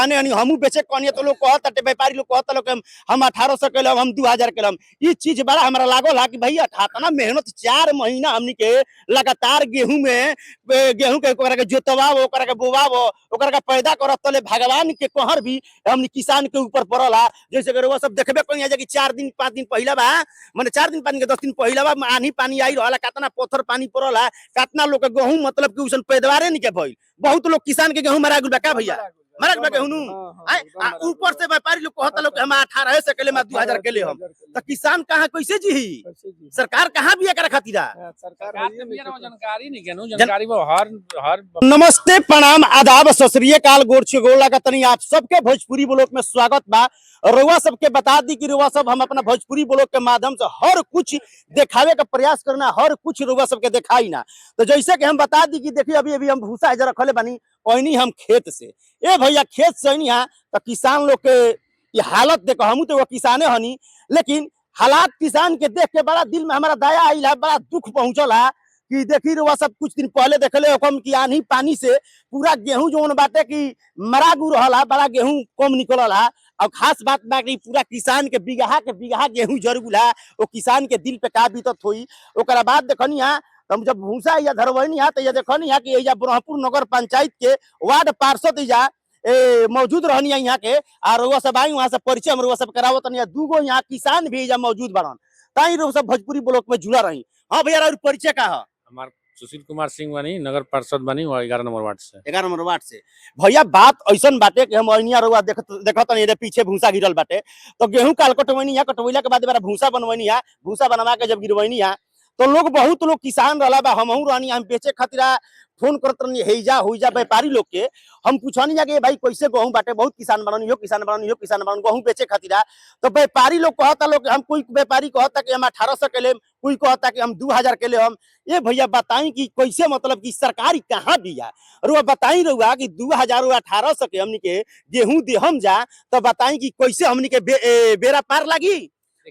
किसाने हनी हमू बेचे कहनी तो लोग कहता व्यापारी लोग कहता लोग हम 1800 केलम हम 2000 केलम। ये चीज बड़ा हमारा लागल है कि भैया ठातना मेहनत 4 महीना हमनी के लगातार गेहूं में गेहूं के जोतवाओ ओकरा के बोवाओ ओकरा के पैदा करत तले भगवान के कहर भी हमनी किसान के ऊपर पड़ल है। जैसे कि वो सब देखबे कहीं कि 4 दिन 5 दिन पहला बा माने 4 दिन 5 दिन के 10 दिन पहला बा आनी पानी आई रहला कितना पत्थर पानी पड़ल है कितना लोग के गेहूं मतलब कि उसन पैदावारे नहीं के भइल। बहुत लोग किसान के गेहूं मरा गुल बा का भैया मरा गुल गेहूं ऊपर से व्यापारी लोग कहता लोग हम 1800 से केले 2000 केले हम तो किसान कहां कैसे जी सरकार कहां भी एकरा खातिर सरकार ने बिया जानकारी नहीं केनु जानकारी वो हर नमस्ते प्रणाम आदाब सत श्री अकाल गोड़ गोड़ लागतनी आप सबके भोजपुरी ब्लॉग में स्वागत बा। रउआ सबके बता दी कि रउआ सब हम अपना भोजपुरी ब्लॉग के माध्यम से हर कुछ दिखावे का प्रयास करना हर कुछ रउआ सबके दिखाई ना। तो जैसे कि हम बता दी कि देखिए अभी हम भूसा इधर रखले बानी ओइनी हम खेत से ए भैया खेत से ओइनी तो किसान लोग के ये हालत देखो हम तो वो किसाने हनी लेकिन हालात किसान के देख के बड़ा दिल में हमारा दया आई है बड़ा दुख पहुंचल है कि देखी रउआ सब कुछ दिन पहले देखले हम कि आंधी पानी से पूरा गेहूं जोन बाटे कि मरागू रहल है बड़ा गेहूं कम निकलल है। और खास बात बा कि पूरा किसान के बिगहा गेहूं जरूर है वो किसान के दिल पे का बीतत होई। ओकरा बाद देखनी है हम जब भूसा या धरवनी है तो ये देखनी है कि या ब्रह्मपुर नगर पंचायत के वार्ड पार्षद या मौजूद रहनी है यहाँ के और रउआ सब आई वहाँ से परिचय हम रउआ सब करावत नहीं दूगो यहाँ किसान भी या मौजूद बनन ताई रउआ सब भोजपुरी ब्लॉक में जुड़ा रही। हाँ भैया और परिचय का है हमार सुशील कुमार सिंह बनी नगर पार्षद बनी 11 नंबर वार्ड से 11 नंबर वार्ड से। भैया बात ऐसन बाटे कि हम अनिया रउआ देखत नहीं पीछे भूसा गिरल बाटे तो गेहूं काल कटवनी है कटवैला के बाद भूसा बनवनी है भूसा बनवा के जब गिरवनी है तो लोग बहुत लोग किसान रहा बा हमहू रहनी हम बेचे खातिर फोन करत रहनी हेजा होइजा व्यापारी लोग के हम पूछनी जाके भाई कैसे गेहूं बाटे बहुत किसान बननी हो किसान बननी हो किसान बनन गेहूं बेचे खातिर तो व्यापारी लोग कहता लोग हम कोई व्यापारी कहता कि हम 1800 के ले कोई कहता कि हम 2000 के ले हम ये भैया बताई कि कैसे मतलब कि सरकारी कहाँ दिया और बताई रहुआ कि 2000 1800 के हमनी के गेहूं दे हम जा तो बताई कि कैसे हमनी के बेरा पार लगी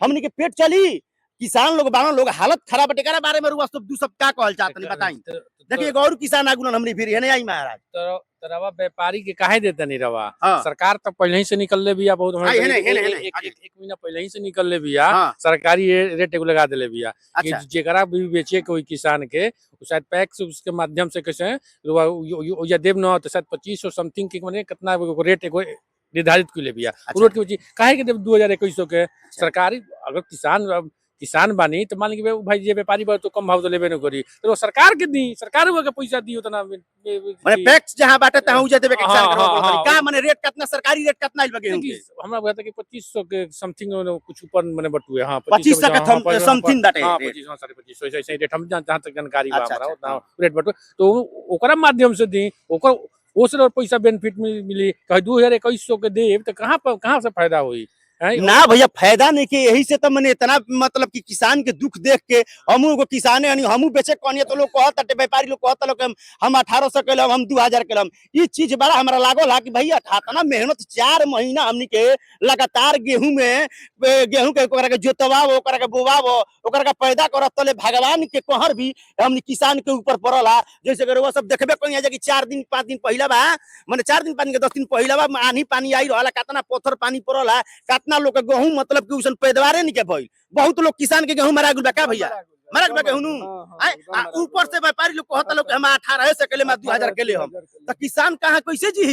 हमनी के पेट चली किसान लोग बानो लोग हालत खराब टेकरा बारे में रुआ सब दू सब का कहल चाहतनी बताई। देखिए और किसान आगुन हमरी फिर है आई महाराज तो रवा व्यापारी के काहे देता नहीं रवा सरकार तो पहले ही से निकल ले बिया बहुत एक महीना पहले ही से निकल ले बिया सरकारी रेट एगो लगा देले बिया जेकरा भी बेचे कोई किसान के शायद पैक्स उसके माध्यम से कैसे या देव न तो शायद 2500 समथिंग के माने कितना रेट एगो निर्धारित कर ले बिया रोड के काहे के 2021 के सरकारी अगर किसान बानी तो मान ली भाई जे व्यापारी बा तो कम भाव तो लेबे न करी तो सरकार के दी सरकार के पैसा दी उतना माने टैक्स जहां बाटे तहां हो जाते किसान का माने रेट कितना सरकारी रेट कितना आइल गेहूं के हमरा कहता कि 2500 के समथिंग कुछ ऊपर माने बटुए। हां 2500 का समथिंग बाटे हां 2500 2500 ऐसे रेट हम जहां तक जानकारी बा हमरा उतना रेट बटुए तो ओकरा माध्यम से दी ओकर ओसर पैसा बेनिफिट मिली कहे 2021 के देव तो कहां से फायदा होई ना भैया फायदा नहीं के यही से तो मैंने इतना मतलब कि किसान के दुख देख के हमू एगो किसाने हनी हमू बेचे कहनी तो लोग कहता व्यापारी लोग कहता लोग हम 1800 केलम हम 2000 केलम। ये चीज बड़ा हमारा लागल है कि भैया ठातना मेहनत 4 महीना हमनी के लगातार गेहूं में गेहूं के जोतवाओ ओकरा के बोवाओ ओकरा के पैदा करत तले भगवान के कहर भी हमनी किसान के ऊपर पड़ल है। जैसे कि वो सब देखबे कहीं कि 4 दिन 5 दिन पहला बा माने 4 दिन 5 दिन के 10 दिन पहला बा आंधी पानी आई रहला कितना पत्थर पानी पड़ल है कितना लोग के गेहूं मतलब कि उसन पैदावारे नहीं के भइल। बहुत लोग किसान के गेहूं मरा गुल बा का भैया मरा गुल गेहूं ऊपर से व्यापारी लोग कहता लोग हम 1800 से केले 2000 केले हम तो किसान कहां कैसे जी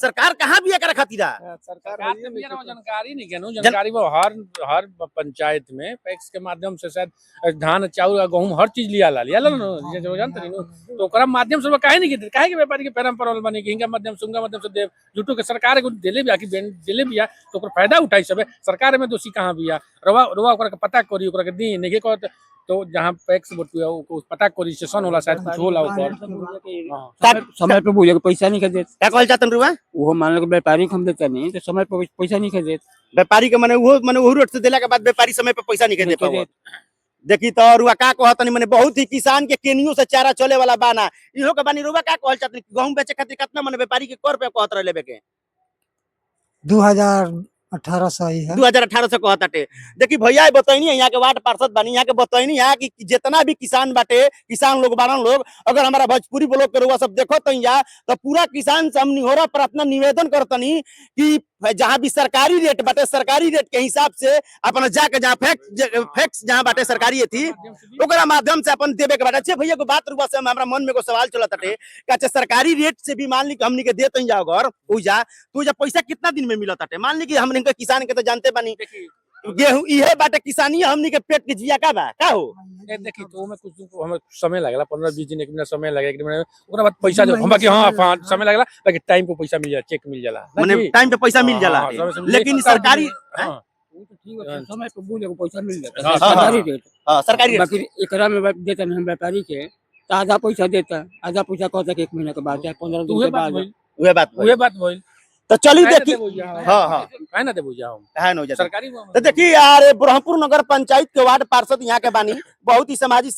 सरकार कहां भी एकरा खातिर सरकार ने बिया जानकारी नहीं केनु जानकारी वो हर पंचायत में पैक्स के माध्यम से शायद धान चाउर गेहूं हर चीज लिया जो जानते नहीं तो ओकरा माध्यम से काहे नहीं के काहे के व्यापारी के पैरम परल बने कि इनका माध्यम से उनका माध्यम से देव जुटो के सरकार को देले बिया कि देले बिया तो ओकर फायदा उठाई सब सरकार में दोषी कहां बिया रवा ओकरा के पता करी ओकरा के दी नहीं के तो जहां पैक्स बटुआ को पता को रजिस्ट्रेशन होला शायद कुछ होला ऊपर समय पे बुझे पैसा नहीं देत का कहल चाहतन रुवा वो मान लो व्यापारी हम देता नहीं तो समय पे पैसा नहीं देत व्यापारी के माने वो रेट से देला के बाद व्यापारी समय पे पैसा नहीं दे पावत। देखी तो रुआ का कहतनी माने बहुत ही किसान के केनियो से चारा चले वाला बाना इहो के बानी रुवा का कहल चाहतनी गेहूं बेचे खातिर कितना माने व्यापारी के कर पे कहत रह लेबे के 2000 1800 ही है। 2018 से कहताटे। देखी भैया बताइनी यहाँ के वार्ड पार्षद बानी, यहाँ के बताइनी यहाँ कि जितना भी किसान बाटे, किसान लोग बारन लोग, अगर हमारा भोजपुरी ब्लॉग के रउआ सब देखो तो यहाँ तो पूरा किसान से हम निहोरा प्रार्थना निवेदन करतनी कि जहाँ भी सरकारी रेट बाटे, सरकारी रेट के हिसाब से अपन जाके जहाँ फैक्स जहाँ बाटे सरकारी थी ओकरा माध्यम से अपन देवे के बाटे। अच्छा भैया को बात रुआ से हमरा मन में को सवाल चलत हटे कि अच्छा सरकारी रेट से भी मान ली कि हमनी के देत ही जाओ घर पूजा तो जा पैसा कितना दिन में मिलत हटे? मान ली कि हमनी के किसान के तो जानते बानी गेहूं इहे बाटे किसानी हमनी के पेट के जिया का हो देखिए तो में कुछ हमें समय लगेला 15-20 दिन 1 महीना समय लगे, 1 महीना ओकरा बाद पैसा हम बाकी हां समय लगेला बाकी टाइम पे पैसा मिल जाला, चेक मिल जाला, माने टाइम पे पैसा मिल जाला। लेकिन सरकारी वो तो ठीक है, समय पे बोले को पैसा मिल जाता है सरकारी रेट। हां सरकारी रेट बाकी एकरा में देता हम व्यापारी के तो आधा पैसा देता, आधा पैसा कहता कि 1 महीना के बाद या 15 दिन के बाद। उहे बात बोल तो चली देखी हां काहे ना देबो जा हम काहे न हो जाता सरकारी तो देखिए यार ब्रह्मपुर नगर पंचायत के वार्ड पार्षद यहाँ के बानी, बहुत ही सामाजिक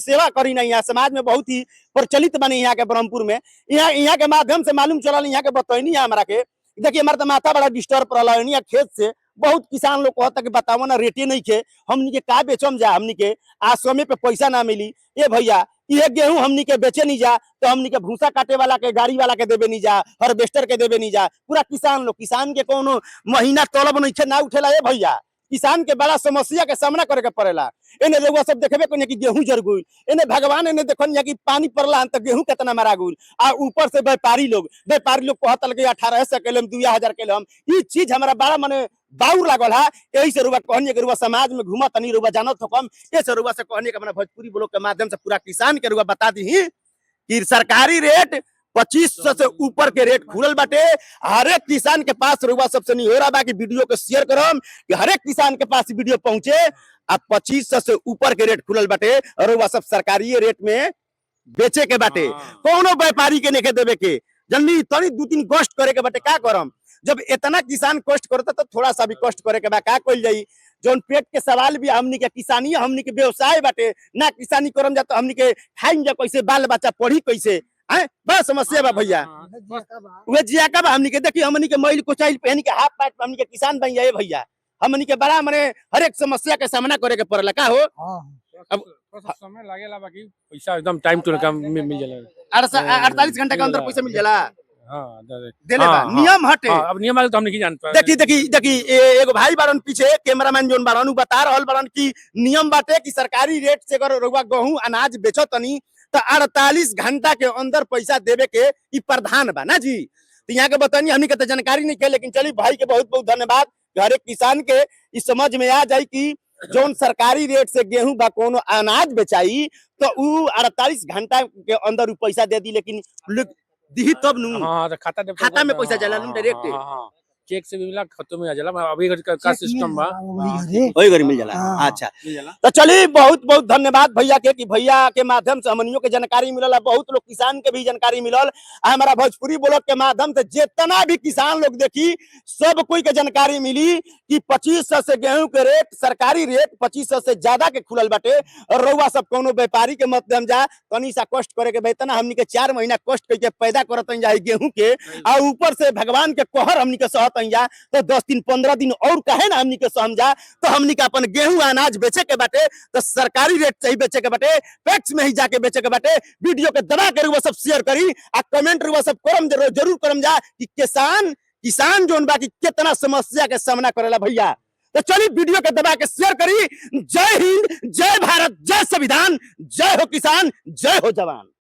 सेवा करी ना, यहाँ समाज में बहुत ही प्रचलित बनी यहाँ के ब्रह्मपुर में। यहाँ के माध्यम से मालूम चलल, यहाँ के बतौनी हमारा के देखिए हमारा तो माथा बड़ा डिस्टर्ब रहला खेत से बहुत किसान लोग कहता कि बताओ ना रेटे नहीं खे, हमनी के का बेचम जा, हमनी के आज समय पे पैसा ना मिली। ए भैया ये गेहूं हमनी के बेचे नहीं जा तो हमनी के भूसा काटे वाला के गाड़ी वाला के देवे नहीं जा, हार्वेस्टर के देवे नहीं जा, पूरा किसान लोग, किसान के कोनो महीना तलब नहीं ना उठेला। ए भैया किसान के बड़ा समस्या के सामना करे के पड़ेला। एने रउआ सब देखबे कोने कि गेहूं जर गइल, एने भगवान एने देखन कि पानी पड़ला त गेहूं कितना मरा गइल, आ ऊपर से व्यापारी लोग कहतल कि 1800 केलम 2000 केलम। ई चीज हमरा बड़ा माने बाउर लागल है। यही से रुआ कहनी कि रुआ समाज में घूमत नहीं, रुआ जानत हो कम, ये से रुआ से कहनी कि अपना भोजपुरी ब्लॉग के माध्यम से पूरा किसान के रुआ बता दी कि सरकारी रेट 2500 से ऊपर के रेट खुलल बाटे। हर एक किसान के पास रुआ सबसे नहीं हो रहा बा कि वीडियो को शेयर करम कि हर एक किसान के पास वीडियो पहुंचे। अब 2500 से ऊपर के रेट खुलल बाटे और रुआ सब सरकारी रेट में बेचे के बाटे, कोनो व्यापारी के नहीं देवे के। जल्दी तनी 2-3 कष्ट करे के बाटे, का करम जब इतना किसान कष्ट करता तो थोड़ा सा भी कष्ट करे के बा, का कइल जाई। जोन पेट के सवाल भी हमनी के किसानी, हमनी के व्यवसाय बाटे ना, किसानी करम जा तो हमनी के खाइन जा कैसे, बाल बच्चा पढ़ी कैसे, हैं बड़ा समस्या बा भैया। वे जिया का बा हमनी के देखी, हमनी के मैल कोचाइल पहन के हाफ पैंट हमनी के किसान बन जाए भैया। हमनी के बड़ा माने हर एक समस्या के सामना करे के पड़ला, का हो। अब समय लागेला बाकी पैसा एकदम टाइम टू टाइम मिल जाला, 48 घंटे के अंदर पैसा मिल जाला। हां देले बा नियम हटे। अब नियम वाले तो हम नहीं जानते। देखी एगो भाई बारन पीछे कैमरामैन जोन बारन उ बता रहल बारन कि नियम बाटे कि सरकारी रेट से अगर रउआ गेहूं अनाज बेचो तनी तो 48 घंटा के अंदर पैसा देवे के ई प्रावधान बा ना जी। तो यहाँ के बतानी हमनी के तो जानकारी नहीं के, लेकिन चली भाई के बहुत बहुत धन्यवाद। हर एक किसान के इस समझ में आ जाए कि जोन सरकारी रेट से गेहूं बा कोनो अनाज बेचाई तो उ 48 घंटा के अंदर उ पैसा दे दी, लेकिन दी तब नु हां खाता में पैसा जाला डायरेक्ट। हां चेक से भी मिला, खत्म में आ जाला, अभी का सिस्टम बा वही घरी मिल जाला। अच्छा तो चलिए बहुत बहुत धन्यवाद भैया के कि भैया के माध्यम से हमनियों के जानकारी मिलल, बहुत लोग किसान के भी जानकारी मिलल। हमारा भोजपुरी ब्लॉग के माध्यम से जितना भी किसान लोग देखी सब कोई के जानकारी मिली कि 2500 से गेहूं के रेट, सरकारी रेट 2500 से ज्यादा के खुलल बाटे। और रउआ सब कोनो व्यापारी के माध्यम जा तनी सा कष्ट करे के बेतना हमनी के 4 महीना कष्ट करके पैदा करत जा गेहूं के, आ ऊपर से भगवान के कहर हमनी के सहत जा तो 10 दिन 15 दिन और कहे ना हमनी के समझा तो हमनी के अपन गेहूं अनाज बेचे के बाटे तो सरकारी रेट से ही बेचे के बाटे, पैक्स में ही जाके बेचे के बाटे। वीडियो के दबा कर वो सब शेयर करी आ कमेंट वो सब करम जरूर करम जा कि किसान जोन बा कि कितना समस्या के सामना करेला भैया। तो चलिए वीडियो के दबा के शेयर करी। जय हिंद, जय भारत, जय संविधान, जय हो किसान, जय हो जवान।